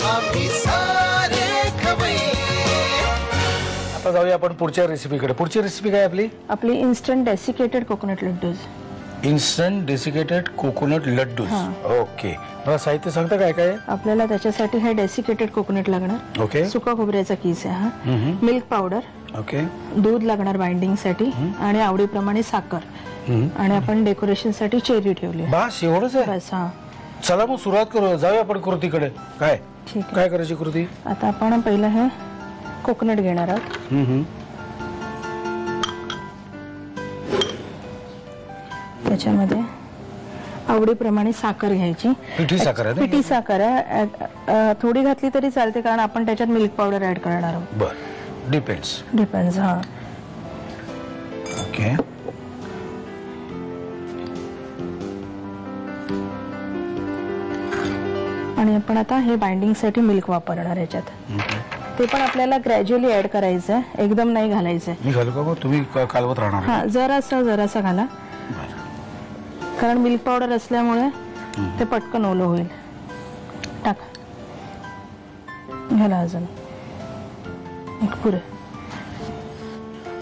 आम्ही सारे खवय्ये. आता जाऊया आपण पुढच्या रेसिपीकडे. पुढची रेसिपी काय आपली? आपली instant desiccated coconut laddoos. Instant desiccated coconut laddoos. Okay, मला साहित्य सांगता काय काय? आपल्याला त्याच्यासाठी हे डेसिकेटेड कोकोनट लागणार. ओके. सुका खोबऱ्याचा किस आहे हा. Milk powder. ओके. दूध लागणार बाइंडिंग साठी आणि आवडीप्रमाणे साखर. आणि आपण डेकोरेशन साठी चेरी ठेवली. बस एवढंच आहे? बस. हा, चला मग सुरुवात करू. जाऊया आपण कृतीकडे. काय ठीक आहे. काय करायची कृती? आता आपण पहिलं हे कोकोनट घेणार आहोत. त्याच्यामध्ये आवडीप्रमाणे साखर घ्यायची. पिठी साखर आहे? पिठी साखर आहे. थोडी घातली तरी चालते कारण आपण त्याच्यात मिल्क पावडर ऍड करणार आहोत. बर, डिपेंड्स. हा. ओके. आणि आपण आता हे बाइंडिंग साठी मिल्क वापरणार याच्यात. ते पण आपल्याला ग्रॅज्युअली ऍड करायचं आहे, एकदम नाही घालायचंय. मी घालू का? मग तुम्ही कालवत राहणार? हा, जरासा घाला कारण मिल्क पावडर असल्यामुळे ते पटकन ओलं होईल. टाका. घाला अजून एक पुरे.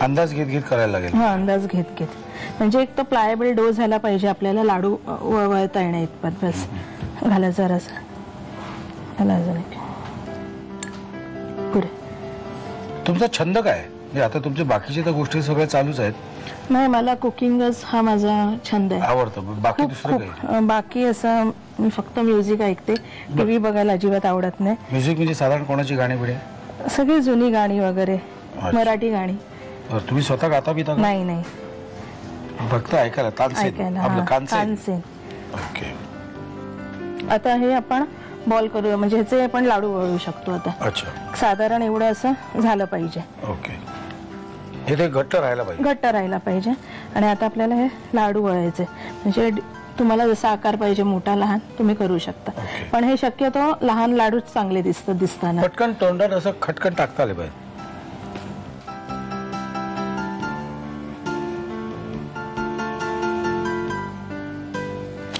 अंदाज घेत करायला लागेल. हा, अंदाज घेत म्हणजे एक तर प्लायबल डो झाला पाहिजे आपल्याला लाडू वळता येण्या इतपत. बस घाला जरासा. घाला अजून एक पुरे. तुमचा छंद काय? म्हणजे आता तुमचे बाकीचे तर गोष्टी सगळ्या चालूच आहेत. नाही, मला कुकिंगच हा माझा छंद आहे. आवडतं. बाकी दुसरं काही? बाकी असं मी फक्त म्युझिक ऐकते. टीव्ही बघायला अजिबात आवडत नाही. म्युझिक म्हणजे साधारण कोणाची गाणी बिणी? सगळी जुनी गाणी वगैरे, मराठी गाणी. तुम्ही स्वतः गाता बिता? नाही, फक्त ऐकायला. आपलं कानसेन. ओके. आता हे आपण बॉल करूया म्हणजे ह्याचे आपण लाडू वळू शकतो. आता अच्छा, साधारण एवढं असं झालं पाहिजे. ओके. हे ते घट्ट राहायला पाहिजे. आणि आता आपल्याला हे लाडू वळायचे म्हणजे तुम्हाला जसा आकार पाहिजे मोठा लहान तुम्ही करू शकता. पण हे शक्यतो लहान लाडूच चांगले दिसताना. पटकन तोंडात असं खटकन टाकता आले पाहिजे.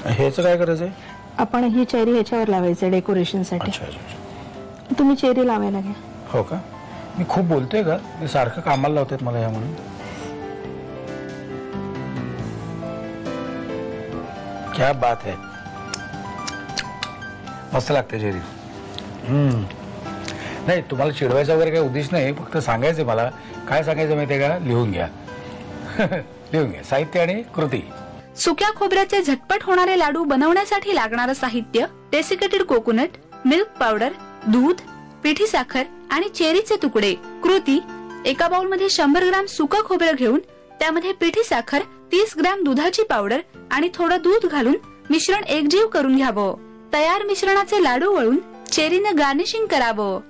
ह्याचं काय करायचंय? आपण ही चेरी ह्याच्यावर लावायचं डेकोरेशन साठी. तुम्ही चेरी लावायला घ्या. हो का? मी खूप बोलतोय का? मी सारखं कामाला लावतात मला या म्हणून. क्या बात है. मस्त लागते चेरी. नाही, तुम्हाला चिडवायचा वगैरे काही उद्देश नाही, फक्त सांगायचं मला. काय सांगायचं माहितीये का? लिहून घ्या. लिहून घ्या. साहित्य आणि कृती. सुक्या खोबऱ्याचे झटपट होणारे लाडू बनवण्यासाठी लागणारं साहित्य: डेसिकेटेड कोकोनट, मिल्क पावडर, दूध, पिठी साखर आणि चेरीचे तुकडे. कृती: एका बाउल मध्ये 100 ग्राम सुका खोबरं घेऊन त्यामध्ये पिठी साखर, 30 ग्राम दुधाची पावडर आणि थोडं दूध घालून मिश्रण एकजीव करून घ्यावं. तयार मिश्रणाचे लाडू वळून चेरीने गार्निशिंग करावं.